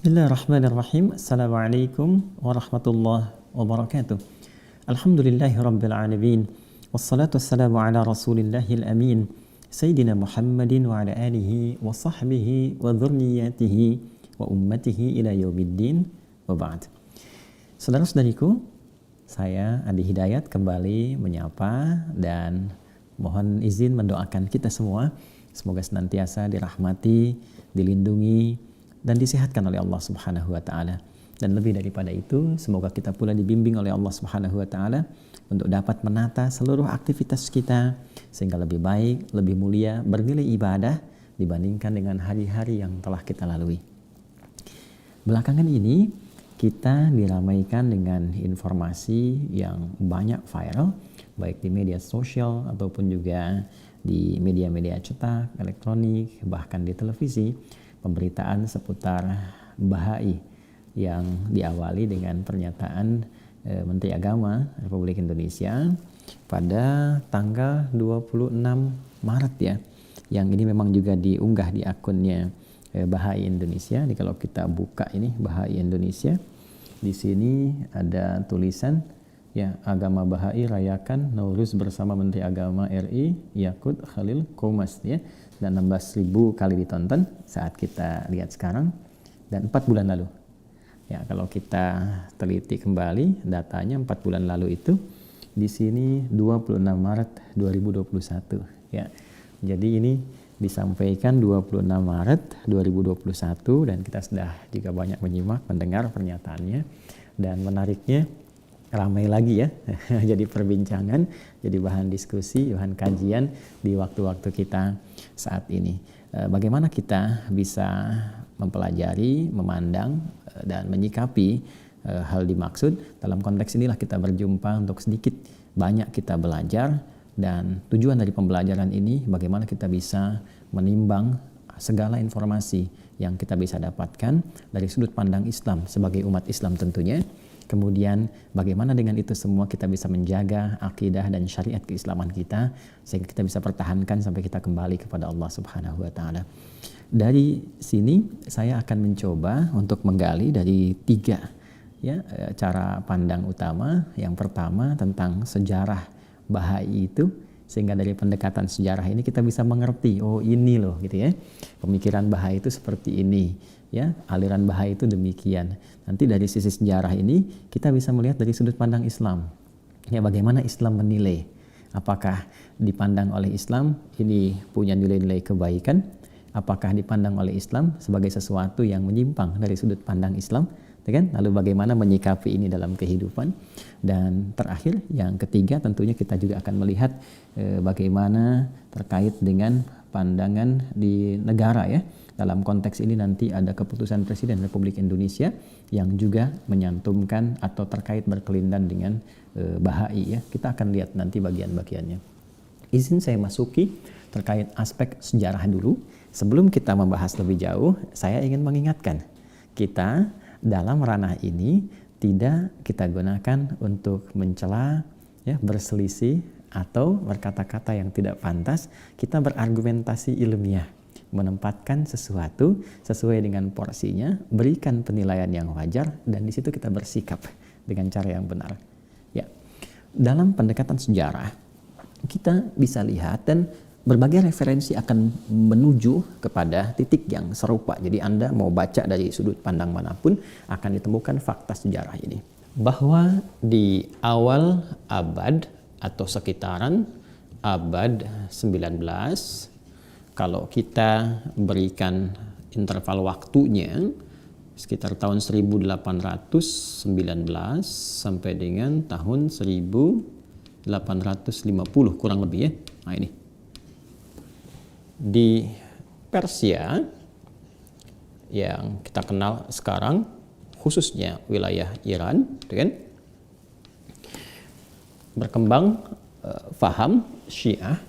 Bismillahirrahmanirrahim. Assalamualaikum warahmatullahi wabarakatuh. Alhamdulillahi rabbil alamin. Wassalatu wassalamu ala rasulillahil amin. Sayyidina Muhammadin wa ala alihi wa sahbihi wa dhurriyyatihi wa ummatihi ila yaumiddin wa ba'd. Saudara-saudariku, saya Adi Hidayat kembali menyapa dan mohon izin mendoakan kita semua. Semoga senantiasa dirahmati, dilindungi, dan disehatkan oleh Allah Subhanahu wa taala. Dan lebih daripada itu, semoga kita pula dibimbing oleh Allah Subhanahu wa taala untuk dapat menata seluruh aktivitas kita sehingga lebih baik, lebih mulia, bernilai ibadah dibandingkan dengan hari-hari yang telah kita lalui. Belakangan ini kita diramaikan dengan informasi yang banyak viral, baik di media sosial ataupun juga di media-media cetak, elektronik, bahkan di televisi. Pemberitaan seputar Bahai yang diawali dengan pernyataan Menteri Agama Republik Indonesia pada tanggal 26 Maret ya. Yang ini memang juga diunggah di akunnya Bahai Indonesia. Jadi kalau kita buka ini Bahai Indonesia, di sini ada tulisan ya, Agama Bahai rayakan Nauruz bersama Menteri Agama RI Yakut Khalil Qomas ya. Dan 16.000 kali ditonton saat kita lihat sekarang, dan 4 bulan lalu ya, kalau kita teliti kembali datanya 4 bulan lalu itu di sini 26 Maret 2021 ya. Jadi ini disampaikan 26 Maret 2021 dan kita sudah juga banyak menyimak, mendengar pernyataannya, dan menariknya ramai lagi ya, jadi perbincangan, jadi bahan diskusi, bahan kajian di waktu-waktu kita saat ini. Bagaimana kita bisa mempelajari, memandang, dan menyikapi hal dimaksud. Dalam konteks inilah kita berjumpa untuk sedikit banyak kita belajar, dan tujuan dari pembelajaran ini bagaimana kita bisa menimbang segala informasi yang kita bisa dapatkan dari sudut pandang Islam sebagai umat Islam tentunya. Kemudian bagaimana dengan itu semua kita bisa menjaga akidah dan syariat keislaman kita sehingga kita bisa pertahankan sampai kita kembali kepada Allah Subhanahu wa taala. Dari sini saya akan mencoba untuk menggali dari 3 ya, cara pandang utama. Yang pertama tentang sejarah Bahai itu, sehingga dari pendekatan sejarah ini kita bisa mengerti, oh ini loh gitu ya, pemikiran Bahai itu seperti ini ya, aliran Bahai itu demikian. Nanti dari sisi sejarah ini kita bisa melihat dari sudut pandang Islam ya, bagaimana Islam menilai, apakah dipandang oleh Islam ini punya nilai-nilai kebaikan, apakah dipandang oleh Islam sebagai sesuatu yang menyimpang dari sudut pandang Islam, kan? Lalu bagaimana menyikapi ini dalam kehidupan. Dan terakhir yang ketiga tentunya kita juga akan melihat bagaimana terkait dengan pandangan di negara ya. Dalam konteks ini nanti ada keputusan Presiden Republik Indonesia yang juga menyantumkan atau terkait berkelindan dengan Bahai ya. Kita akan lihat nanti bagian-bagiannya. Izin saya masuki terkait aspek sejarah dulu. Sebelum kita membahas lebih jauh, saya ingin mengingatkan kita dalam ranah ini tidak kita gunakan untuk mencela, ya, berselisih atau berkata-kata yang tidak pantas. Kita berargumentasi ilmiah, menempatkan sesuatu sesuai dengan porsinya, berikan penilaian yang wajar, dan di situ kita bersikap dengan cara yang benar. Ya, dalam pendekatan sejarah kita bisa lihat dan berbagai referensi akan menuju kepada titik yang serupa. Jadi Anda mau baca dari sudut pandang manapun akan ditemukan fakta sejarah ini. Bahwa di awal abad atau sekitaran abad 19, kalau kita berikan interval waktunya sekitar tahun 1819 sampai dengan tahun 1850 kurang lebih ya. Nah ini. Di Persia yang kita kenal sekarang, khususnya wilayah Iran, kan, berkembang faham Syiah.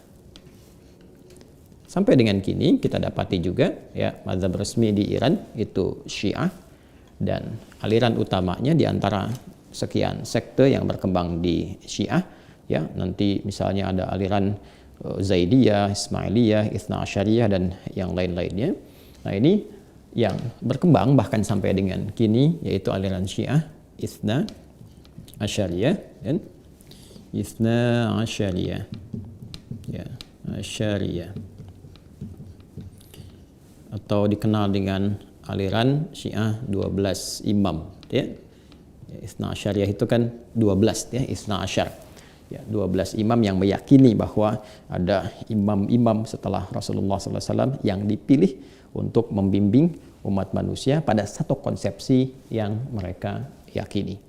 Sampai dengan kini kita dapati juga ya, mazhab resmi di Iran itu Syiah, dan aliran utamanya di antara sekian sekte yang berkembang di Syiah ya, nanti misalnya ada aliran Zaidiyah, Ismailiyah, Itsna Asyariyah, dan yang lain-lainnya. Nah ini yang berkembang bahkan sampai dengan kini, yaitu aliran Syiah Itsna Asyariyah dan Itsna Asyariyah. Ya, Asyariyah. Atau dikenal dengan aliran Syiah 12 imam, ya. Itsna Asyariyah itu kan 12, ya, Itsna Asyar. Ya, 12 imam yang meyakini bahwa ada imam-imam setelah Rasulullah SAW yang dipilih untuk membimbing umat manusia pada satu konsepsi yang mereka yakini.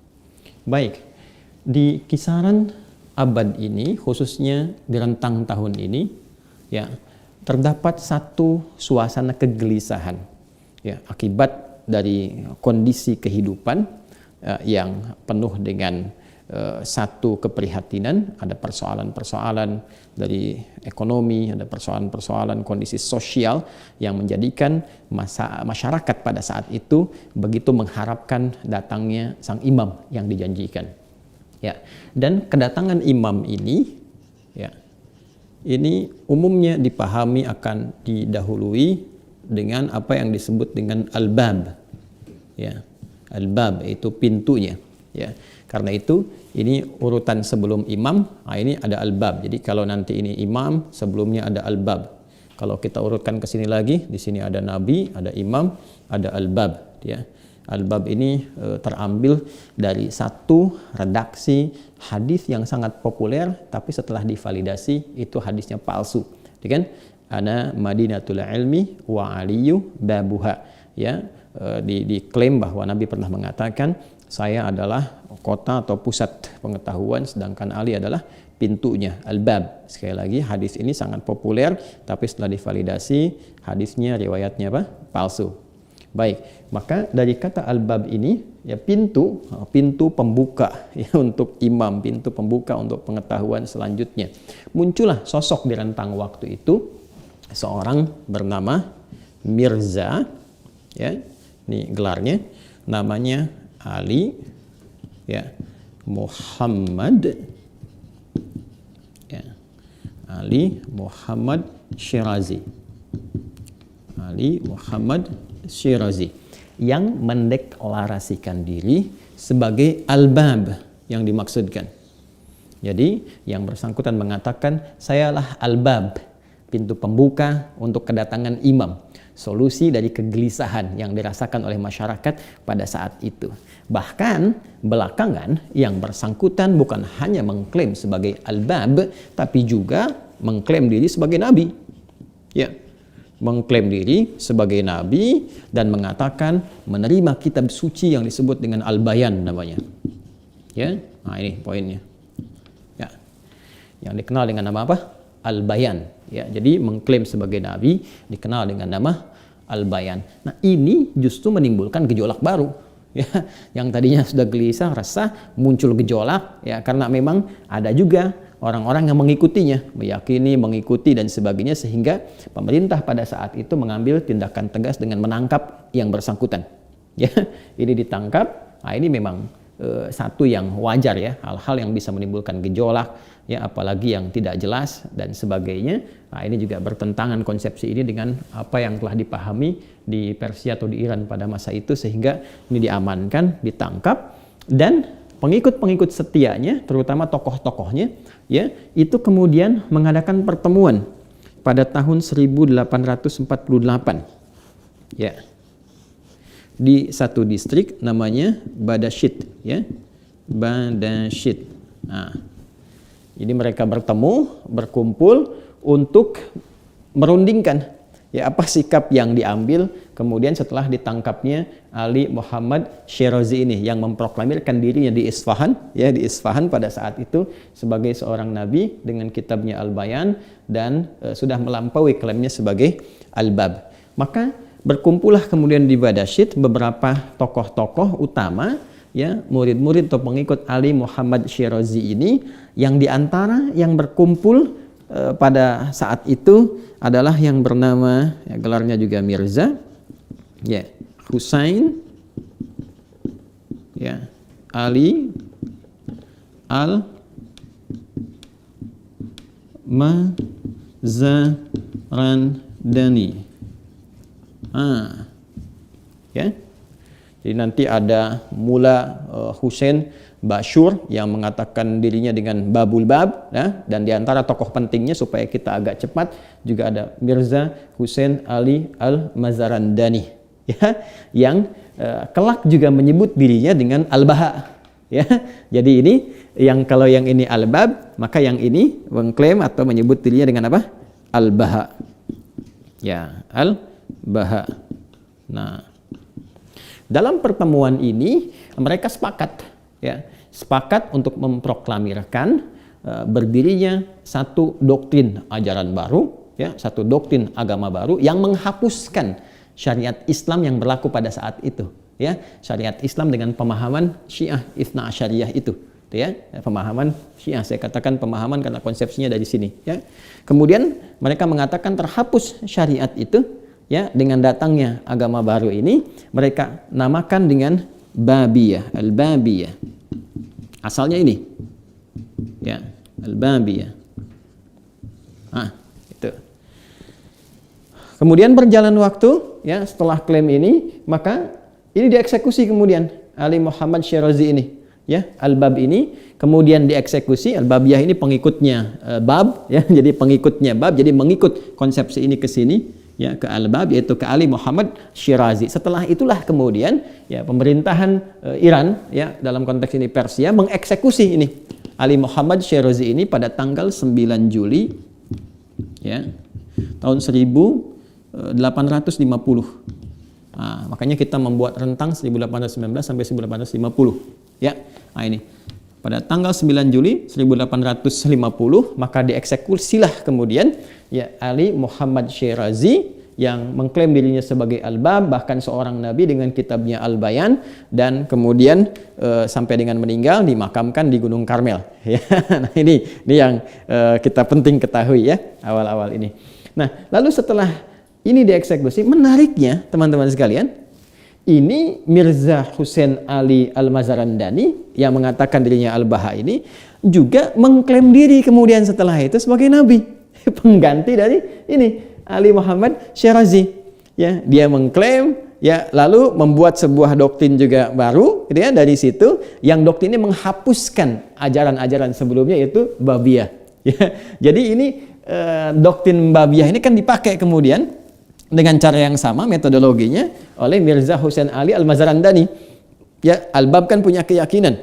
Baik, di kisaran abad ini, khususnya di rentang tahun ini, ya, terdapat satu suasana kegelisahan, ya, akibat dari kondisi kehidupan yang penuh dengan satu keprihatinan. Ada persoalan-persoalan dari ekonomi, ada persoalan-persoalan kondisi sosial yang menjadikan masyarakat pada saat itu begitu mengharapkan datangnya sang imam yang dijanjikan. Ya, dan kedatangan imam ini, ya, ini umumnya dipahami akan didahului dengan apa yang disebut dengan al-bab. Ya, al-bab itu pintunya. Ya, karena itu ini urutan sebelum imam. Nah, ini ada al-bab. Jadi kalau nanti ini imam, sebelumnya ada al-bab. Kalau kita urutkan ke sini lagi, di sini ada nabi, ada imam, ada al-bab. Ya, al-bab ini terambil dari satu redaksi hadis yang sangat populer, tapi setelah divalidasi itu hadisnya palsu. Kan? Ana Madinatul Ilmi wa Aliyu babuha. Ya, diklaim bahwa Nabi pernah mengatakan, saya adalah kota atau pusat pengetahuan, sedangkan Ali adalah pintunya, al-bab. Sekali lagi, hadis ini sangat populer, tapi setelah divalidasi hadisnya, riwayatnya apa? Palsu. Baik, maka dari kata al-bab ini, ya, pintu pembuka, ya, untuk imam, pintu pembuka untuk pengetahuan selanjutnya. Muncullah sosok di rentang waktu itu seorang bernama Mirza, ya, ini gelarnya, namanya Ali, ya, Muhammad, ya, Ali Muhammad Syirazi, Ali Muhammad Syirazi, yang mendeklarasikan diri sebagai al-bab yang dimaksudkan. Jadi yang bersangkutan mengatakan, sayalah al-bab, pintu pembuka untuk kedatangan imam, solusi dari kegelisahan yang dirasakan oleh masyarakat pada saat itu. Bahkan belakangan yang bersangkutan bukan hanya mengklaim sebagai al-bab, tapi juga mengklaim diri sebagai nabi. Ya, mengklaim diri sebagai nabi dan mengatakan menerima kitab suci yang disebut dengan Al-Bayan namanya. Ya, nah ini poinnya. Ya, yang dikenal dengan nama apa? Al-Bayan. Ya, jadi mengklaim sebagai nabi dikenal dengan nama Al-Bayan. Nah, ini justru menimbulkan gejolak baru. Ya, yang tadinya sudah gelisah, resah, muncul gejolak, ya, karena memang ada juga orang-orang yang mengikutinya, meyakini, mengikuti dan sebagainya, sehingga pemerintah pada saat itu mengambil tindakan tegas dengan menangkap yang bersangkutan. Ya, ini ditangkap. Nah, ini memang satu yang wajar, ya, hal-hal yang bisa menimbulkan gejolak, ya, apalagi yang tidak jelas dan sebagainya. Nah, ini juga bertentangan konsepsi ini dengan apa yang telah dipahami di Persia atau di Iran pada masa itu, sehingga ini diamankan, ditangkap, dan pengikut-pengikut setianya, terutama tokoh-tokohnya, ya, itu kemudian mengadakan pertemuan pada tahun 1848, ya, di satu distrik namanya Badashit, ya, Badashit. Nah, jadi mereka bertemu, berkumpul untuk merundingkan, ya, apa sikap yang diambil kemudian setelah ditangkapnya Ali Muhammad Syirazi ini yang memproklamirkan dirinya di Isfahan, ya, di Isfahan pada saat itu sebagai seorang nabi dengan kitabnya Al-Bayan dan sudah melampaui klaimnya sebagai Al-Bab. Maka berkumpullah kemudian di Badashit beberapa tokoh-tokoh utama, ya, murid-murid atau pengikut Ali Muhammad Syirazi ini, yang diantara yang berkumpul pada saat itu adalah yang bernama, ya, gelarnya juga Mirza, ya, Husain, ya, Ali Al-Mazarandani. ya. Jadi nanti ada Mula Hussein Bashur yang mengatakan dirinya dengan Babul Bab, ya, dan diantara tokoh pentingnya supaya kita agak cepat juga ada Mirza Hussein Ali Al-Mazarandani, ya, yang kelak juga menyebut dirinya dengan Al-Baha, ya. Jadi ini kalau yang ini Al-Bab, maka yang ini mengklaim atau menyebut dirinya dengan apa? Al-Baha, ya, Al-Baha. Nah, dalam pertemuan ini mereka sepakat, ya, sepakat untuk memproklamirkan berdirinya satu doktrin ajaran baru, ya, satu doktrin agama baru yang menghapuskan syariat Islam yang berlaku pada saat itu, ya, syariat Islam dengan pemahaman Syiah Itsna Asyariyah itu, ya, pemahaman Syiah, saya katakan pemahaman karena konsepsinya dari sini, ya. Kemudian mereka mengatakan terhapus syariat itu, ya, dengan datangnya agama baru ini mereka namakan dengan Babiyah, Al-Babiyah. Asalnya ini, ya, Al-Babiyah. Itu. Kemudian berjalan waktu, ya, setelah klaim ini, maka ini dieksekusi kemudian Ali Muhammad Syirazi ini, ya, Al-Bab ini kemudian dieksekusi. Al-Babiyah ini pengikutnya Bab, ya, jadi pengikutnya Bab, jadi mengikut konsepsi ini ke sini, ya, ke Al-Bab, yaitu ke Ali Muhammad Syirazi. Setelah itulah kemudian, ya, pemerintahan Iran, ya, dalam konteks ini Persia, mengeksekusi ini Ali Muhammad Syirazi ini pada tanggal 9 Juli, ya, tahun 1850. Makanya kita membuat rentang 1819 sampai 1850, ya. Nah, ini pada tanggal 9 Juli 1850 maka dieksekusilah kemudian, ya, Ali Muhammad Syirazi yang mengklaim dirinya sebagai Al-Bab, bahkan seorang nabi dengan kitabnya Al-Bayan, dan kemudian sampai dengan meninggal dimakamkan di Gunung Karmel, ya. Nah, ini yang kita penting ketahui, ya, awal-awal ini. Nah, lalu setelah ini dieksekusi, menariknya teman-teman sekalian, ini Mirza Hussein Ali Al-Mazarandani yang mengatakan dirinya Al-Baha ini juga mengklaim diri kemudian setelah itu sebagai nabi, pengganti dari ini Ali Muhammad Syirazi, ya. Dia mengklaim, ya, lalu membuat sebuah doktrin juga baru, gitu, ya, dari situ yang doktrin ini menghapuskan ajaran-ajaran sebelumnya, yaitu Babiyah, ya. Jadi ini doktrin Babiyah ini kan dipakai kemudian dengan cara yang sama metodologinya oleh Mirza Hussein Ali Al-Mazarandani, ya. Al-Bab kan punya keyakinan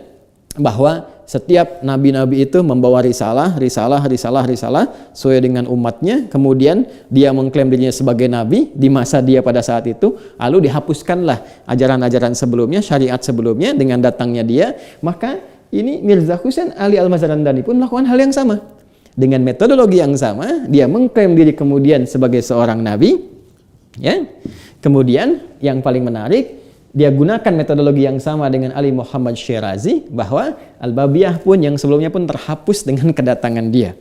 bahwa setiap nabi-nabi itu membawa risalah sesuai dengan umatnya, kemudian dia mengklaim dirinya sebagai nabi di masa dia pada saat itu, lalu dihapuskanlah ajaran-ajaran sebelumnya, syariat sebelumnya dengan datangnya dia. Maka ini Mirza Hussein Ali Al-Mazarandani pun melakukan hal yang sama dengan metodologi yang sama. Dia mengklaim diri kemudian sebagai seorang nabi, ya. Kemudian yang paling menarik, dia gunakan metodologi yang sama dengan Ali Muhammad Syirazi, bahwa Al-Babiyah pun yang sebelumnya pun terhapus dengan kedatangan dia,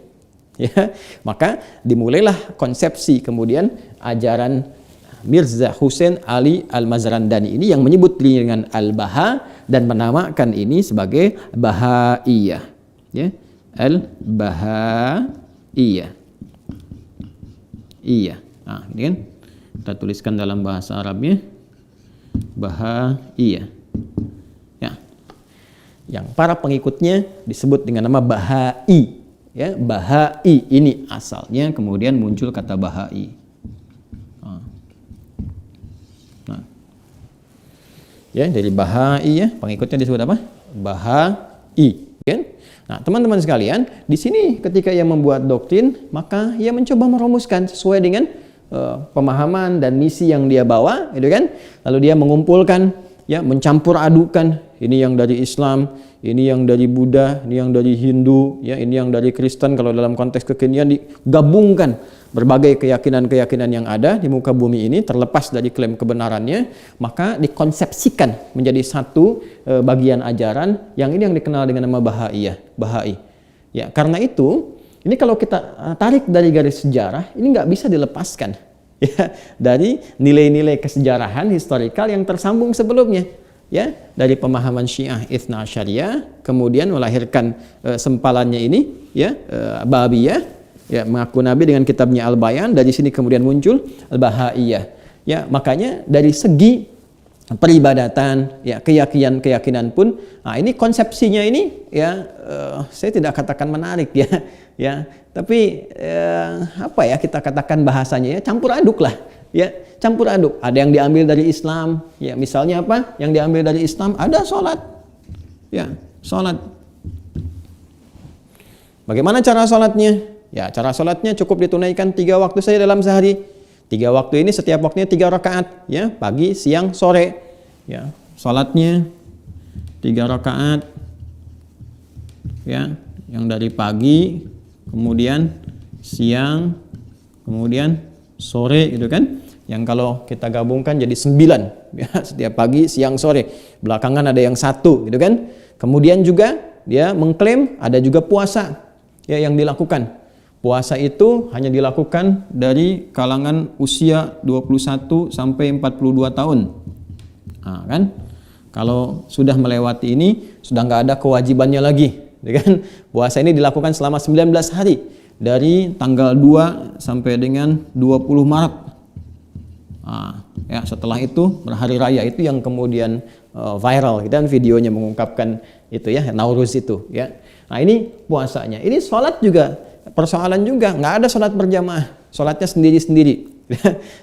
ya. Maka dimulailah konsepsi kemudian ajaran Mirza Hussein Ali Al-Mazarandani ini yang menyebut dirinya dengan Al-Baha dan menamakan ini sebagai Bahaiyah, ya, Al-Bahaiyah. Iya. Nah, ini kan kita tuliskan dalam bahasa Arabnya Bahaiyah, ya. Yang para pengikutnya disebut dengan nama Bahai, ya. Bahai ini asalnya, kemudian muncul kata Bahai. Nah, ya, dari Bahai, ya, pengikutnya disebut apa? Bahai, kan? Nah, teman-teman sekalian, di sini ketika ia membuat doktrin, maka ia mencoba merumuskan sesuai dengan pemahaman dan misi yang dia bawa, gitu kan. Lalu dia mengumpulkan, ya, mencampur adukan, ini yang dari Islam, ini yang dari Buddha, ini yang dari Hindu, ya, ini yang dari Kristen. Kalau dalam konteks kekinian digabungkan berbagai keyakinan-keyakinan yang ada di muka bumi ini, terlepas dari klaim kebenarannya, maka dikonsepsikan menjadi satu bagian ajaran yang ini yang dikenal dengan nama Bahaiyah, Bahai. Ya, karena itu ini kalau kita tarik dari garis sejarah, ini nggak bisa dilepaskan, ya, dari nilai-nilai kesejarahan historikal yang tersambung sebelumnya, ya, dari pemahaman Syiah Itsna Asyariyah, kemudian melahirkan sempalannya ini, ya, Babiyah, ya, mengaku nabi dengan kitabnya Al-Bayan. Dari sini kemudian muncul Al-Bahaiyah, ya. Makanya dari segi peribadatan, ya keyakinan pun, nah ini konsepsinya ini ya saya tidak katakan menarik ya, ya, tapi apa ya kita katakan bahasanya ya campur aduk lah, ya campur aduk. Ada yang diambil dari Islam, ya misalnya apa? Yang diambil dari Islam ada sholat, ya sholat. Bagaimana cara sholatnya? Ya cara sholatnya cukup ditunaikan 3 waktu saja dalam sehari. 3 waktu ini setiap waktunya 3 rakaat, ya pagi, siang, sore, ya sholatnya 3 rakaat, ya yang dari pagi, kemudian siang, kemudian sore, gitu kan? Yang kalau kita gabungkan jadi 9, ya setiap pagi, siang, sore. Belakangan ada yang 1, gitu kan? Kemudian juga dia mengklaim ada juga puasa, ya yang dilakukan. Puasa itu hanya dilakukan dari kalangan usia 21 sampai 42 tahun. Nah, kan? Kalau sudah melewati ini, sudah nggak ada kewajibannya lagi. Kan? Puasa ini dilakukan selama 19 hari. Dari tanggal 2 sampai dengan 20 Maret. Nah, ya, setelah itu, berhari raya itu yang kemudian viral. Dan videonya mengungkapkan itu ya, Nauruz itu. Ya. Nah ini puasanya. Ini sholat juga. Persoalan juga, nggak ada sholat berjamaah, sholatnya sendiri-sendiri.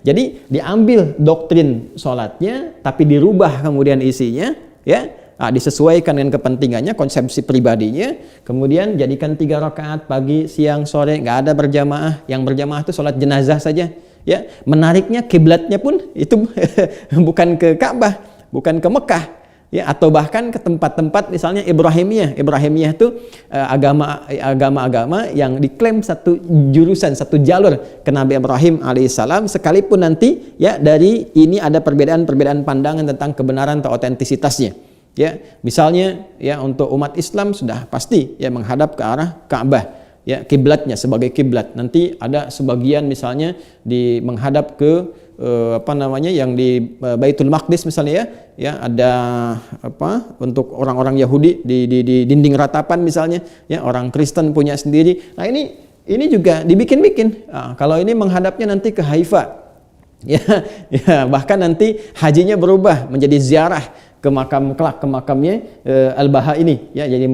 Jadi diambil doktrin sholatnya, tapi dirubah kemudian isinya, ya, disesuaikan dengan kepentingannya, konsepsi pribadinya, kemudian jadikan 3 rakaat pagi, siang, sore, nggak ada berjamaah. Yang berjamaah itu sholat jenazah saja. Ya, menariknya kiblatnya pun itu bukan ke Ka'bah, bukan ke Mekah. Ya, atau bahkan ke tempat-tempat misalnya Ibrahimiyah itu agama-agama yang diklaim satu jurusan, satu jalur ke Nabi Ibrahim alaihissalam, sekalipun nanti ya dari ini ada perbedaan pandangan tentang kebenaran atau otentisitasnya. Ya, misalnya ya untuk umat Islam sudah pasti ya menghadap ke arah Ka'bah, ya kiblatnya sebagai kiblat. Nanti ada sebagian misalnya menghadap ke yang di Baitul Maqdis misalnya ya ada untuk orang-orang Yahudi di dinding ratapan misalnya, ya orang Kristen punya sendiri. Nah ini juga dibikin-bikin. Nah, kalau ini menghadapnya nanti ke Haifa, ya bahkan nanti hajinya berubah menjadi ziarah ke makamnya Al-Baha ini, ya jadi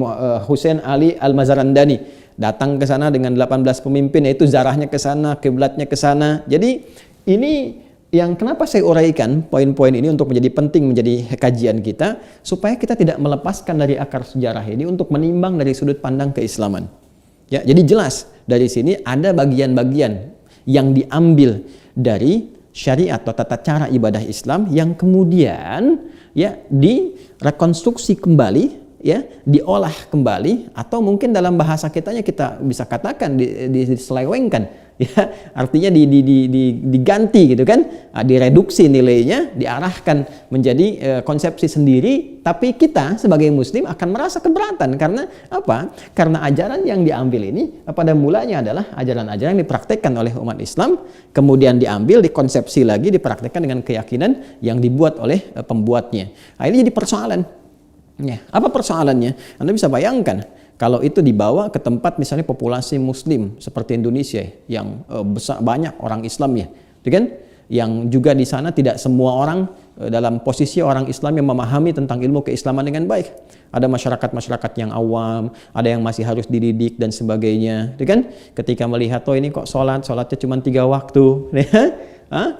Husain Ali Al-Mazarandani datang ke sana dengan 18 pemimpin, yaitu ziarahnya ke sana, kiblatnya ke sana. Jadi ini yang kenapa saya uraikan poin-poin ini untuk menjadi penting menjadi kajian kita, supaya kita tidak melepaskan dari akar sejarah ini untuk menimbang dari sudut pandang keislaman. Ya, jadi jelas dari sini ada bagian-bagian yang diambil dari syariat atau tata cara ibadah Islam yang kemudian ya direkonstruksi kembali, ya diolah kembali, atau mungkin dalam bahasa kitanya kita bisa katakan diselewengkan. Ya, artinya diganti gitu kan, direduksi nilainya, diarahkan menjadi konsepsi sendiri, tapi kita sebagai muslim akan merasa keberatan karena apa? Karena ajaran yang diambil ini pada mulanya adalah ajaran-ajaran yang dipraktekkan oleh umat Islam, kemudian diambil, dikonsepsi lagi, dipraktekkan dengan keyakinan yang dibuat oleh pembuatnya. Nah, ini jadi persoalan. Ya, apa persoalannya? Anda bisa bayangkan kalau itu dibawa ke tempat misalnya populasi muslim seperti Indonesia yang besar, banyak orang Islam ya, kan? Yang juga di sana tidak semua orang dalam posisi orang Islam yang memahami tentang ilmu keislaman dengan baik. Ada masyarakat yang awam, ada yang masih harus dididik dan sebagainya, kan? Ketika melihat ini kok sholatnya cuma 3 waktu,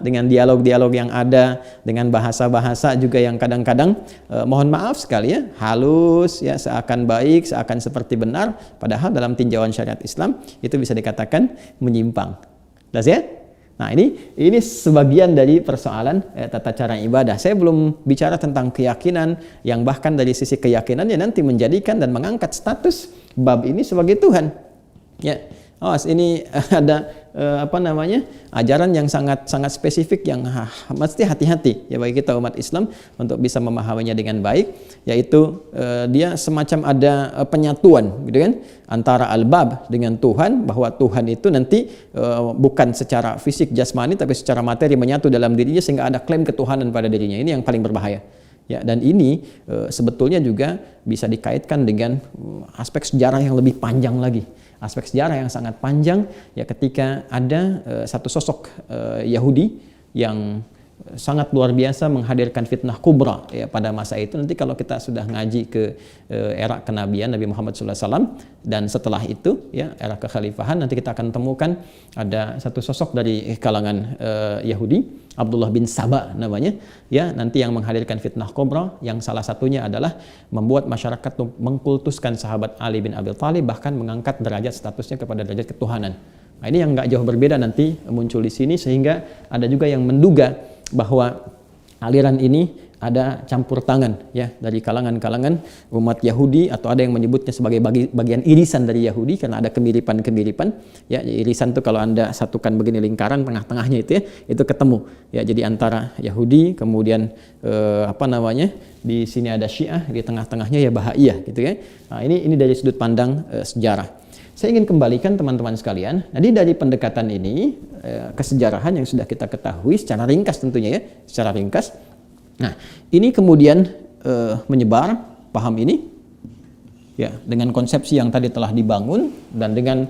dengan dialog-dialog yang ada, dengan bahasa-bahasa juga yang kadang-kadang mohon maaf sekali ya, halus ya, seakan baik, seakan seperti benar, padahal dalam tinjauan syariat Islam itu bisa dikatakan menyimpang. Jelas ya? Nah, ini sebagian dari persoalan tata cara ibadah. Saya belum bicara tentang keyakinan yang bahkan dari sisi keyakinannya nanti menjadikan dan mengangkat status bab ini sebagai Tuhan. Ya. Ini ada ajaran yang sangat spesifik yang mesti hati-hati ya bagi kita umat Islam untuk bisa memahaminya dengan baik, yaitu dia semacam ada penyatuan gitu kan antara al-bab dengan Tuhan, bahwa Tuhan itu nanti bukan secara fisik jasmani tapi secara materi menyatu dalam dirinya sehingga ada klaim ketuhanan pada dirinya. Ini yang paling berbahaya. Ya, dan ini sebetulnya juga bisa dikaitkan dengan aspek sejarah yang lebih panjang lagi. Aspek sejarah yang sangat panjang ya, ketika ada satu sosok Yahudi yang sangat luar biasa menghadirkan fitnah kubra ya pada masa itu. Nanti kalau kita sudah ngaji ke era kenabian Nabi Muhammad SAW dan setelah itu ya era kekhalifahan, nanti kita akan temukan ada satu sosok dari kalangan Yahudi, Abdullah bin Saba namanya ya, nanti yang menghadirkan fitnah kubra yang salah satunya adalah membuat masyarakat mengkultuskan sahabat Ali bin Abi Thalib, bahkan mengangkat derajat statusnya kepada derajat ketuhanan. Nah, ini yang nggak jauh berbeda nanti muncul di sini, sehingga ada juga yang menduga bahwa aliran ini ada campur tangan ya dari kalangan-kalangan umat Yahudi, atau ada yang menyebutnya sebagai bagian irisan dari Yahudi karena ada kemiripan-kemiripan ya. Irisan itu kalau Anda satukan begini lingkaran, tengah-tengahnya itu ya, itu ketemu ya, jadi antara Yahudi, kemudian di sini ada Syiah, di tengah-tengahnya ya Bahaiyah gitu ya. Nah, ini dari sudut pandang sejarah. Saya ingin kembalikan teman-teman sekalian. Jadi dari pendekatan ini, kesejarahan yang sudah kita ketahui secara ringkas tentunya ya, secara ringkas. Nah, ini kemudian menyebar paham ini ya dengan konsepsi yang tadi telah dibangun dan dengan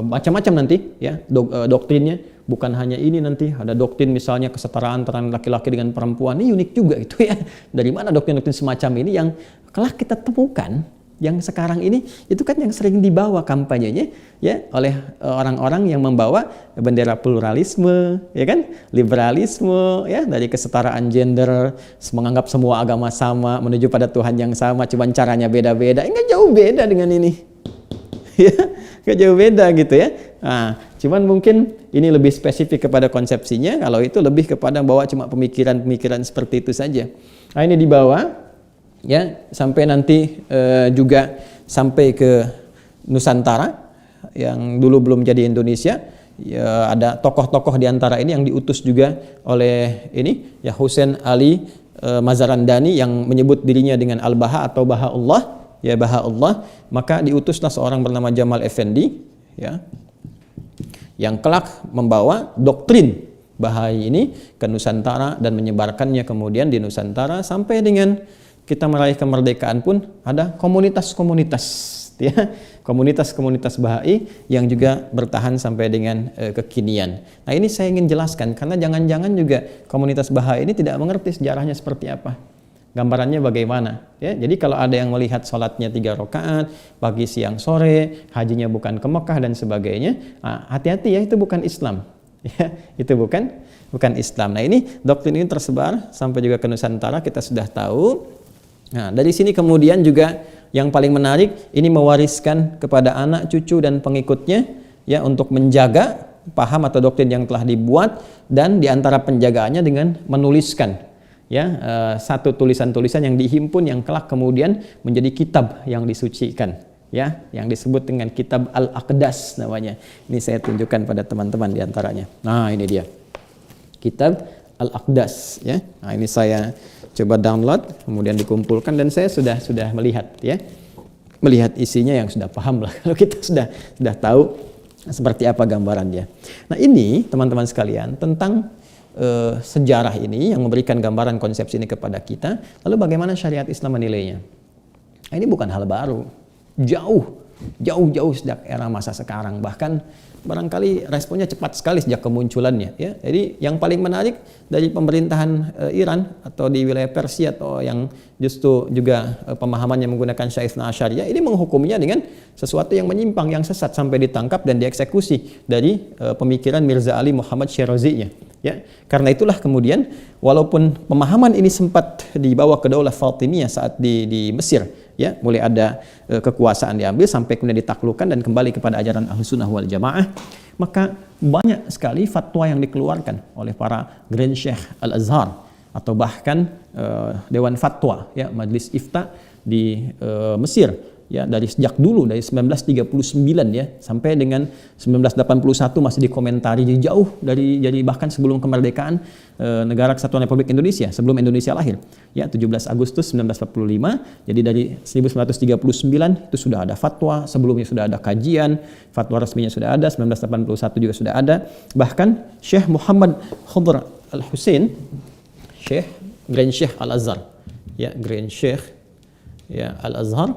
macam-macam nanti ya doktrinnya. Bukan hanya ini, nanti ada doktrin misalnya kesetaraan antara laki-laki dengan perempuan. Ini unik juga itu ya. Dari mana doktrin-doktrin semacam ini yang kelak kita temukan? Yang sekarang ini itu kan yang sering dibawa kampanyenya ya oleh orang-orang yang membawa bendera pluralisme ya kan, liberalisme ya, dari kesetaraan gender, menganggap semua agama sama, menuju pada Tuhan yang sama, cuman caranya beda-beda. Enggak jauh beda dengan ini ya, enggak jauh beda gitu ya. Nah, cuman mungkin ini lebih spesifik kepada konsepsinya, kalau itu lebih kepada bawa cuma pemikiran-pemikiran seperti itu saja. Nah, ini dibawa ya sampai nanti juga sampai ke Nusantara yang dulu belum jadi Indonesia ya. Ada tokoh-tokoh di antara ini yang diutus juga oleh ini ya, Husain Ali Mazarandani, yang menyebut dirinya dengan Al-Baha atau Bahaullah ya, Bahaullah. Maka diutuslah seorang bernama Jamal Effendi ya, yang kelak membawa doktrin Bahai ini ke Nusantara dan menyebarkannya kemudian di Nusantara sampai dengan kita meraih kemerdekaan pun ada komunitas-komunitas ya, komunitas-komunitas Bahai yang juga bertahan sampai dengan kekinian. Nah, ini saya ingin jelaskan karena jangan-jangan juga komunitas Bahai ini tidak mengerti sejarahnya seperti apa, gambarannya bagaimana ya. Jadi kalau ada yang melihat sholatnya 3 rakaat pagi siang sore, hajinya bukan ke Mekah dan sebagainya, nah, hati-hati ya, itu bukan Islam ya, itu bukan Islam. Nah, ini doktrin ini tersebar sampai juga ke Nusantara, kita sudah tahu. Nah, dari sini kemudian juga yang paling menarik, ini mewariskan kepada anak, cucu dan pengikutnya ya, untuk menjaga paham atau doktrin yang telah dibuat, dan diantara penjagaannya dengan menuliskan ya satu tulisan-tulisan yang dihimpun yang kelak kemudian menjadi kitab yang disucikan ya, yang disebut dengan kitab Al-Aqdas namanya. Ini saya tunjukkan pada teman-teman diantaranya. Nah, ini dia kitab Al-Aqdas ya. Nah, ini saya coba download, kemudian dikumpulkan, dan saya sudah melihat ya, melihat isinya yang sudah paham lah kalau kita sudah tahu seperti apa gambarannya. Nah, ini teman-teman sekalian tentang sejarah ini yang memberikan gambaran konsepsi ini kepada kita. Lalu bagaimana syariat Islam menilainya? Nah, ini bukan hal baru, jauh sejak era masa sekarang, bahkan barangkali responnya cepat sekali sejak kemunculannya ya. Jadi yang paling menarik dari pemerintahan Iran atau di wilayah Persia, atau yang justru juga pemahamannya menggunakan Syaitna Asyariyah, ini menghukumnya dengan sesuatu yang menyimpang, yang sesat, sampai ditangkap dan dieksekusi dari pemikiran Mirza Ali Muhammad Syirazinya ya. Karena itulah kemudian walaupun pemahaman ini sempat dibawa ke Daulah Fatimiyah saat di Mesir ya, mulai ada kekuasaan diambil sampai kemudian ditaklukkan dan kembali kepada ajaran Ahlussunnah wal Jamaah, maka banyak sekali fatwa yang dikeluarkan oleh para Grand Sheikh Al-Azhar atau bahkan Dewan Fatwa ya, Majelis Ifta di Mesir ya, dari sejak dulu, dari 1939 ya sampai dengan 1981 masih dikomentari, jauh dari, jadi bahkan sebelum kemerdekaan Negara Kesatuan Republik Indonesia, sebelum Indonesia lahir ya, 17 Agustus 1945. Jadi dari 1939 itu sudah ada fatwa, sebelumnya sudah ada kajian, fatwa resminya sudah ada, 1981 juga sudah ada. Bahkan Syekh Muhammad Khudr Al-Husain, Grand Sheikh Al-Azhar ya, Grand Sheikh ya Al-Azhar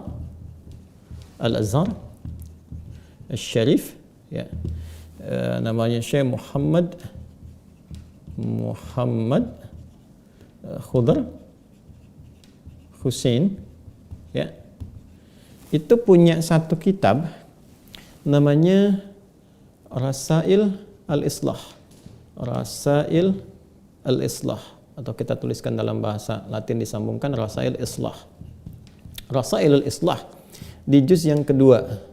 Al-Syarif ya, namanya Syekh Muhammad Muhammad Khudr Hussein, ya, itu punya satu kitab namanya Rasail al-Islah. Rasail al-Islah, atau kita tuliskan dalam bahasa Latin disambungkan Rasail Islah. Rasail al-Islah di juz yang kedua.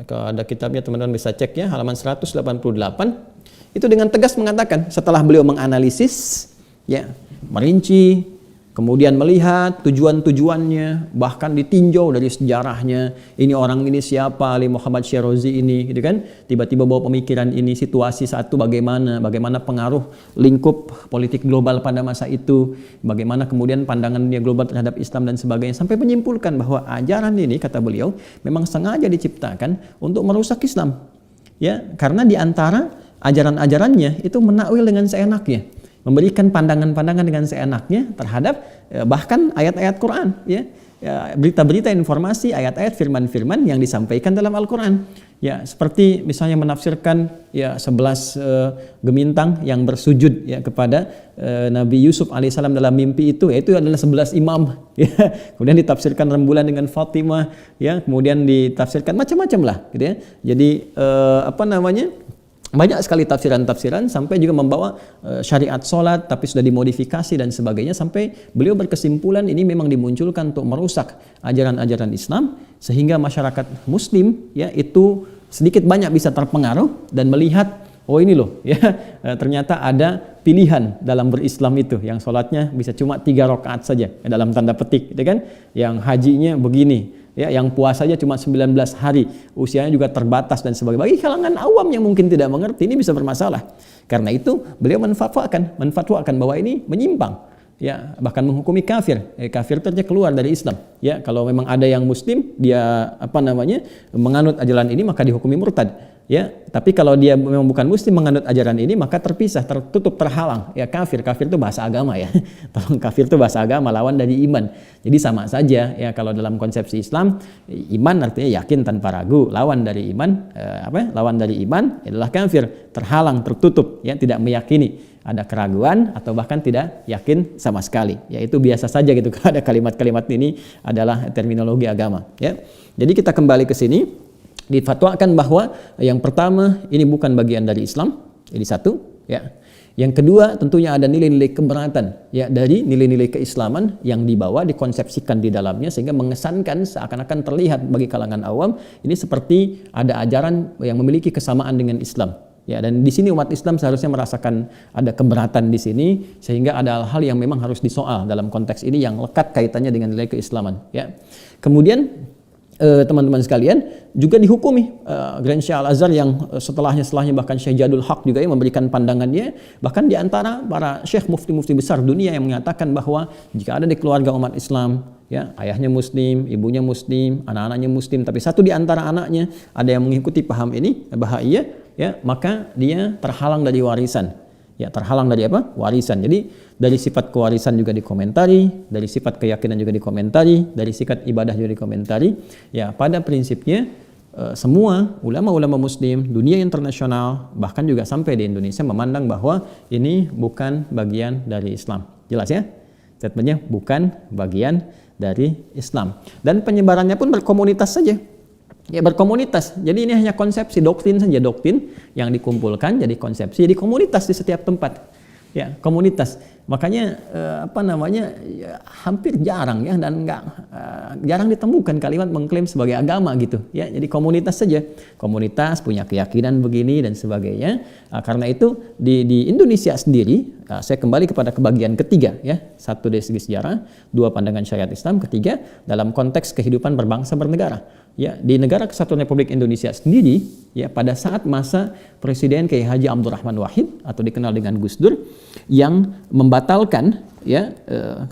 Kalau ada kitabnya teman-teman bisa cek ya, halaman 188. Itu dengan tegas mengatakan setelah beliau menganalisis, ya, merinci, kemudian melihat tujuan-tujuannya, bahkan ditinjau dari sejarahnya. Ini orang ini siapa, Ali Muhammad Syirazi ini, gitu kan? Tiba-tiba bawa pemikiran ini, situasi saat itu bagaimana pengaruh lingkup politik global pada masa itu, bagaimana kemudian pandangan dunia global terhadap Islam dan sebagainya, sampai menyimpulkan bahwa ajaran ini, kata beliau, memang sengaja diciptakan untuk merusak Islam. Ya, karena di antara ajaran-ajarannya itu menakwil dengan seenaknya, memberikan pandangan-pandangan dengan seenaknya terhadap bahkan ayat-ayat Quran, ya, berita-berita informasi, ayat-ayat firman-firman yang disampaikan dalam Al-Quran, ya, seperti misalnya menafsirkan ya 11 gemintang yang bersujud ya kepada Nabi Yusuf alaihissalam dalam mimpi itu adalah 11 imam, ya. Kemudian ditafsirkan rembulan dengan Fatimah, ya, kemudian ditafsirkan macam-macam lah, gitu ya. Jadi banyak sekali tafsiran-tafsiran, sampai juga membawa syariat sholat tapi sudah dimodifikasi dan sebagainya, sampai beliau berkesimpulan ini memang dimunculkan untuk merusak ajaran-ajaran Islam, sehingga masyarakat muslim ya itu sedikit banyak bisa terpengaruh dan melihat, oh ini loh ya, ternyata ada pilihan dalam berislam itu, yang sholatnya bisa cuma 3 rakaat saja dalam tanda petik, gitu kan, yang hajinya begini, ya, yang puasanya cuma 19 hari, usianya juga terbatas dan sebagainya. Bagi kalangan awam yang mungkin tidak mengerti, ini bisa bermasalah. Karena itu beliau menfatwakan bahwa ini menyimpang, ya, bahkan menghukumi kafir. Kafir itu keluar dari Islam. Ya, kalau memang ada yang muslim dia menganut ajaran ini, maka dihukumi murtad. Ya, tapi kalau dia memang bukan muslim menganut ajaran ini, maka terpisah, tertutup, terhalang. Ya, kafir itu bahasa agama ya. Tolong, kafir itu bahasa agama, lawan dari iman. Jadi sama saja ya, kalau dalam konsepsi Islam, iman artinya yakin tanpa ragu, lawan dari iman lawan dari iman adalah kafir, terhalang, tertutup, ya, tidak meyakini, ada keraguan atau bahkan tidak yakin sama sekali. Ya, itu biasa saja gitu. Ada kalimat-kalimat ini adalah terminologi agama, ya. Jadi kita kembali ke sini. Difatwakan bahwa yang pertama ini bukan bagian dari Islam, ini satu, ya. Yang kedua tentunya ada nilai-nilai keberatan ya dari nilai-nilai keislaman yang dibawa, dikonsepsikan di dalamnya, sehingga mengesankan seakan-akan terlihat bagi kalangan awam ini seperti ada ajaran yang memiliki kesamaan dengan Islam. Ya, dan di sini umat Islam seharusnya merasakan ada keberatan di sini, sehingga ada hal-hal yang memang harus disoal dalam konteks ini yang lekat kaitannya dengan nilai keislaman, ya. Kemudian teman-teman sekalian juga dihukumi Grand Syekh Al-Azhar yang setelahnya bahkan Syekh Jadul Haq juga yang memberikan pandangannya, bahkan di antara para syekh mufti-mufti besar dunia yang mengatakan bahwa jika ada di keluarga umat Islam, ya, ayahnya muslim, ibunya muslim, anak-anaknya muslim, tapi satu di antara anaknya ada yang mengikuti paham ini bahaya, ya, maka dia terhalang dari warisan. Ya, terhalang dari apa? Warisan. Jadi dari sifat kewarisan juga dikomentari, dari sifat keyakinan juga dikomentari, dari sifat ibadah juga dikomentari. Ya, pada prinsipnya semua ulama-ulama muslim, dunia internasional, bahkan juga sampai di Indonesia memandang bahwa ini bukan bagian dari Islam. Jelas ya? Statementnya bukan bagian dari Islam. Dan penyebarannya pun berkomunitas saja. Ya, berkomunitas. Jadi ini hanya konsepsi, doktrin saja, doktrin yang dikumpulkan jadi konsepsi, jadi komunitas di setiap tempat. Ya, komunitas. Makanya ya, hampir jarang ya, dan jarang ditemukan kalimat mengklaim sebagai agama gitu. Ya, jadi komunitas saja. Komunitas punya keyakinan begini dan sebagainya. Karena itu di Indonesia sendiri, saya kembali kepada kebagian ketiga ya. Satu dari segi sejarah, dua pandangan syariat Islam, ketiga dalam konteks kehidupan berbangsa bernegara. Ya, di negara Kesatuan Republik Indonesia sendiri, ya, pada saat masa Presiden Kiai Haji Abdurrahman Wahid atau dikenal dengan Gus Dur, yang membatalkan ya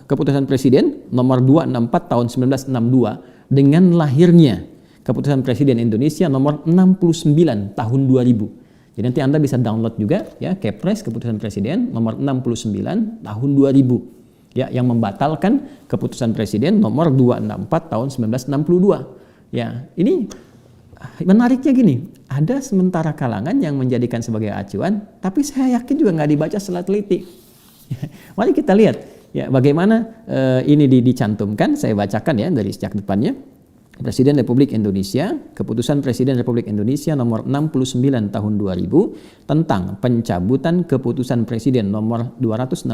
keputusan Presiden nomor 264 tahun 1962 dengan lahirnya keputusan Presiden Indonesia nomor 69 tahun 2000. Jadi nanti Anda bisa download juga ya Kepres keputusan Presiden nomor 69 tahun 2000 ya, yang membatalkan keputusan Presiden nomor 264 tahun 1962. Ya, ini menariknya gini, ada sementara kalangan yang menjadikan sebagai acuan, tapi saya yakin juga nggak dibaca secara teliti. Mari kita lihat ya bagaimana ini dicantumkan. Saya bacakan ya dari sejak depannya. Presiden Republik Indonesia, Keputusan Presiden Republik Indonesia nomor 69 tahun 2000 tentang pencabutan Keputusan Presiden nomor 264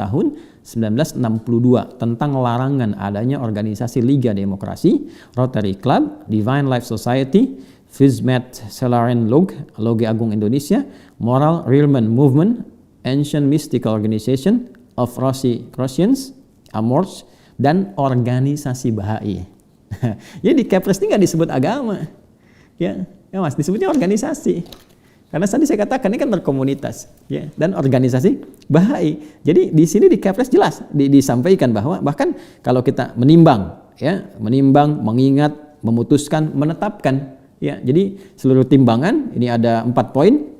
tahun 1962 tentang larangan adanya organisasi Liga Demokrasi, Rotary Club, Divine Life Society, Fismet Celarian Log, Loge Agung Indonesia, Moral Realman Movement, Ancient Mystical Organization of Rosicrucians, Amors, dan organisasi Bahai. Jadi di Kepres ini nggak disebut agama, ya Mas, disebutnya organisasi. Karena tadi saya katakan ini kan berkomunitas, ya, dan organisasi Bahai. Jadi di sini di Kepres jelas disampaikan bahwa bahkan kalau kita menimbang, ya, mengingat, memutuskan, menetapkan, ya. Jadi seluruh timbangan ini ada 4 poin.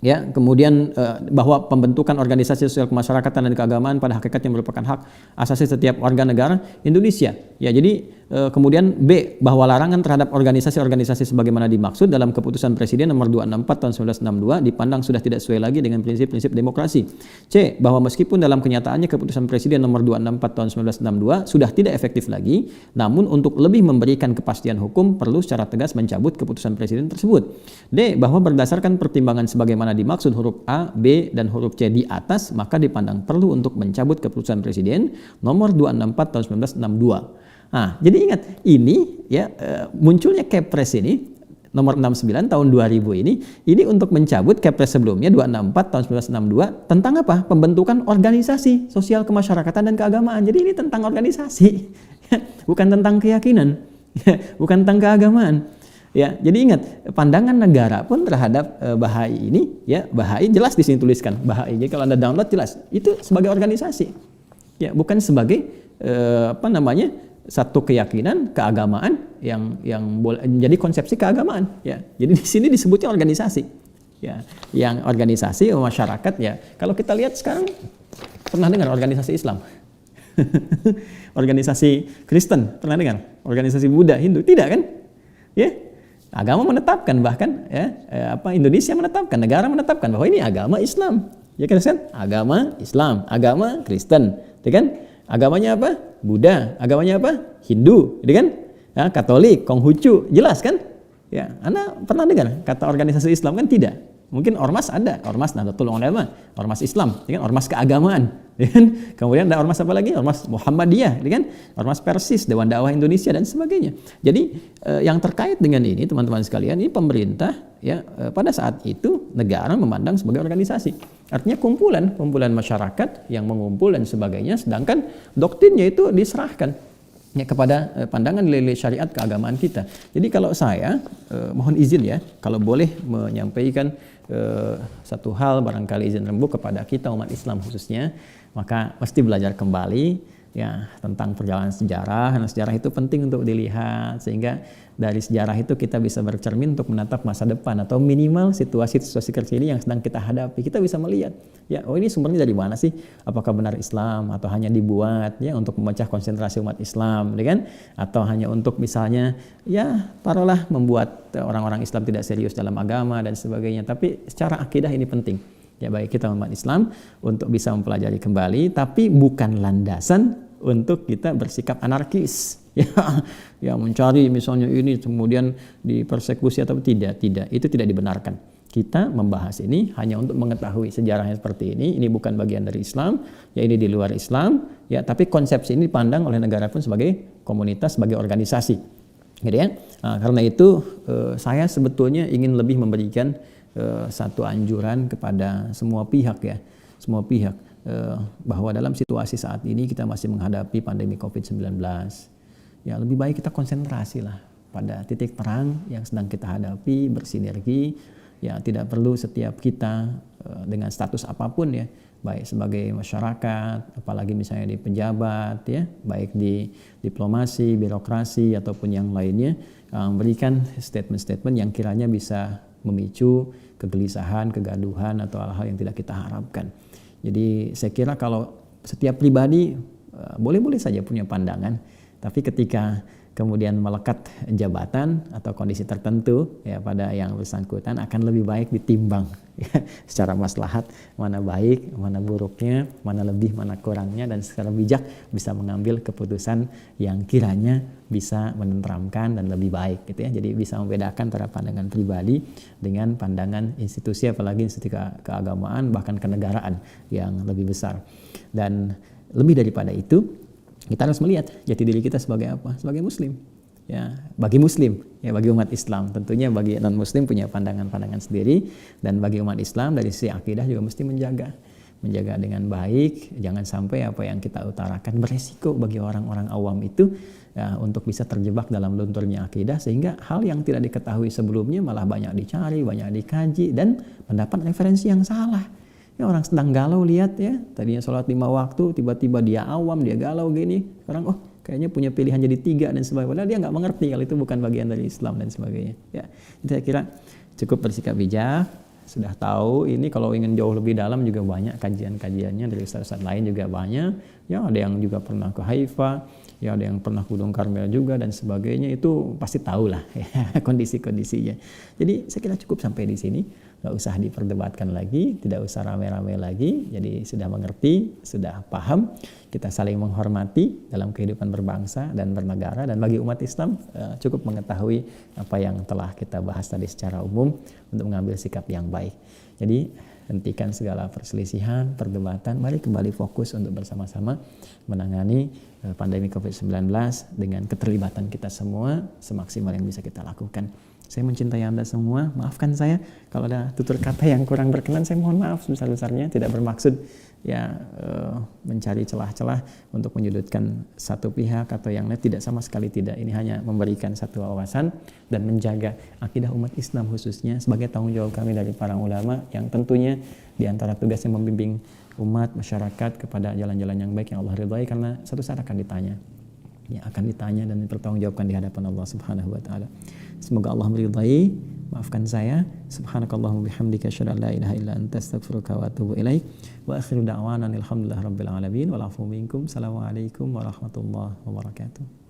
Ya, kemudian bahwa pembentukan organisasi sosial kemasyarakatan dan keagamaan pada hakikatnya merupakan hak asasi setiap warga negara Indonesia. Ya, jadi kemudian B, bahwa larangan terhadap organisasi-organisasi sebagaimana dimaksud dalam Keputusan Presiden nomor 264 tahun 1962 dipandang sudah tidak sesuai lagi dengan prinsip-prinsip demokrasi. C, bahwa meskipun dalam kenyataannya Keputusan Presiden nomor 264 tahun 1962 sudah tidak efektif lagi, namun untuk lebih memberikan kepastian hukum perlu secara tegas mencabut Keputusan Presiden tersebut. D, bahwa berdasarkan pertimbangan sebagaimana dimaksud huruf A, B, dan huruf C di atas, maka dipandang perlu untuk mencabut Keputusan Presiden nomor 264 tahun 1962. Nah, jadi ingat, ini ya munculnya Kepres ini nomor 69 tahun 2000 ini untuk mencabut Kepres sebelumnya 264 tahun 1962 tentang apa? Pembentukan organisasi sosial kemasyarakatan dan keagamaan. Jadi ini tentang organisasi, bukan tentang keyakinan, bukan tentang keagamaan. Ya, jadi ingat, pandangan negara pun terhadap Bahai ini, ya, Bahai jelas di sini tuliskan Bahai. Jadi kalau Anda download jelas itu sebagai organisasi. Ya, bukan sebagai satu keyakinan, keagamaan yang boleh menjadi konsepsi keagamaan, ya. Jadi di sini disebutnya organisasi. Ya, yang organisasi masyarakat, ya. Kalau kita lihat sekarang pernah dengar organisasi Islam? Organisasi Kristen, pernah dengar? Organisasi Buddha, Hindu, tidak kan? Ya. Agama menetapkan, bahkan ya Indonesia menetapkan, negara menetapkan bahwa ini agama Islam, ya kan? Agama Islam, agama Kristen, ya kan? Agamanya apa? Buddha, agamanya apa? Hindu, ya kan? Ya, Katolik, Konghucu, jelas kan? Ya, Anda pernah dengar kata organisasi Islam kan? Tidak. Mungkin ormas ada, ormas Nahdlatul Ulama, ormas Islam, ya kan? Ormas keagamaan, ya kan? Kemudian ada ormas apa lagi? Ormas Muhammadiyah, ya kan? Ormas Persis, Dewan Dakwah Indonesia dan sebagainya. Jadi yang terkait dengan ini, teman-teman sekalian, ini pemerintah ya pada saat itu negara memandang sebagai organisasi. Artinya kumpulan masyarakat yang mengumpul dan sebagainya, sedangkan doktrinnya itu diserahkan ya kepada pandangan nilai syariat keagamaan kita. Jadi kalau saya mohon izin ya, kalau boleh menyampaikan satu hal barangkali izin rembuk kepada kita umat Islam khususnya, maka mesti belajar kembali ya tentang perjalanan sejarah. Nah, sejarah itu penting untuk dilihat sehingga dari sejarah itu kita bisa bercermin untuk menatap masa depan atau minimal situasi-situasi terkini yang sedang kita hadapi. Kita bisa melihat ya, oh ini sumbernya dari mana sih? Apakah benar Islam atau hanya dibuat ya untuk memecah konsentrasi umat Islam, ya kan? Atau hanya untuk misalnya ya taruhlah membuat orang-orang Islam tidak serius dalam agama dan sebagainya. Tapi secara akidah ini penting. Ya baik kita umat Islam untuk bisa mempelajari kembali, tapi bukan landasan untuk kita bersikap anarkis. Ya mencari misalnya ini kemudian dipersekusi atau tidak, itu tidak dibenarkan. Kita membahas ini hanya untuk mengetahui sejarahnya seperti ini bukan bagian dari Islam, ya ini di luar Islam, ya tapi konsepsi ini dipandang oleh negara pun sebagai komunitas, sebagai organisasi. Gitu ya. Nah, karena itu saya sebetulnya ingin lebih memberikan satu anjuran kepada semua pihak ya, bahwa dalam situasi saat ini kita masih menghadapi pandemi COVID-19. Ya lebih baik kita konsentrasi lah pada titik terang yang sedang kita hadapi, bersinergi. Ya tidak perlu setiap kita dengan status apapun ya, baik sebagai masyarakat, apalagi misalnya di pejabat ya, baik di diplomasi, birokrasi ataupun yang lainnya, memberikan statement-statement yang kiranya bisa memicu kegelisahan, kegaduhan atau hal-hal yang tidak kita harapkan. Jadi saya kira kalau setiap pribadi boleh-boleh saja punya pandangan, tapi ketika kemudian melekat jabatan atau kondisi tertentu ya pada yang bersangkutan akan lebih baik ditimbang ya, secara maslahat mana baik, mana buruknya, mana lebih, mana kurangnya, dan secara bijak bisa mengambil keputusan yang kiranya bisa menenteramkan dan lebih baik gitu ya. Jadi bisa membedakan antara pandangan pribadi dengan pandangan institusi, apalagi institusi keagamaan bahkan kenegaraan yang lebih besar. Dan lebih daripada itu, kita harus melihat jati diri kita sebagai apa? Sebagai muslim. Ya, bagi muslim, ya bagi umat Islam. Tentunya bagi non muslim punya pandangan-pandangan sendiri, dan bagi umat Islam dari sisi akidah juga mesti menjaga dengan baik. Jangan sampai apa yang kita utarakan beresiko bagi orang-orang awam itu ya, untuk bisa terjebak dalam lunturnya akidah, sehingga hal yang tidak diketahui sebelumnya malah banyak dicari, banyak dikaji, dan mendapat referensi yang salah. Ya, orang sedang galau, lihat ya, tadinya sholat 5 waktu, tiba-tiba dia awam, dia galau gini, sekarang kayaknya punya pilihan jadi 3 dan sebagainya, padahal dia nggak mengerti kalau itu bukan bagian dari Islam dan sebagainya. Ya, jadi saya kira cukup bersikap bijak. Sudah tahu ini, kalau ingin jauh lebih dalam juga banyak kajian-kajiannya dari ustaz-ustaz lain juga banyak. Ya, ada yang juga pernah ke Haifa, ya ada yang pernah Gunung Karmel juga dan sebagainya, itu pasti tahu lah ya, kondisi-kondisinya. Jadi saya kira cukup sampai di sini, nggak usah diperdebatkan lagi, tidak usah rame-rame lagi. Jadi sudah mengerti, sudah paham, kita saling menghormati dalam kehidupan berbangsa dan bernegara. Dan bagi umat Islam cukup mengetahui apa yang telah kita bahas tadi secara umum untuk mengambil sikap yang baik. Jadi hentikan segala perselisihan, perdebatan, mari kembali fokus untuk bersama-sama menangani pandemi COVID-19 dengan keterlibatan kita semua semaksimal yang bisa kita lakukan. Saya mencintai Anda semua, maafkan saya kalau ada tutur kata yang kurang berkenan, saya mohon maaf sebesar-besarnya, tidak bermaksud ya mencari celah-celah untuk menyudutkan satu pihak atau yang lain, tidak, sama sekali tidak. Ini hanya memberikan satu wawasan dan menjaga akidah umat Islam khususnya sebagai tanggung jawab kami dari para ulama, yang tentunya di antara tugasnya membimbing umat masyarakat kepada jalan-jalan yang baik yang Allah ridhai, karena satu saat akan ditanya. Ya, akan ditanya dan dipertanggungjawabkan di hadapan Allah Subhanahu wa taala. Semoga Allah meridhai. Maafkan saya. Subhanakallahumma bihamdika asyhadu an la ilaha illa anta astaghfiruka wa atubu ilaik. Wa akhiru da'wana alhamdulillahirabbil alamin. Wal 'afwu minkum. Assalamualaikum warahmatullahi wabarakatuh.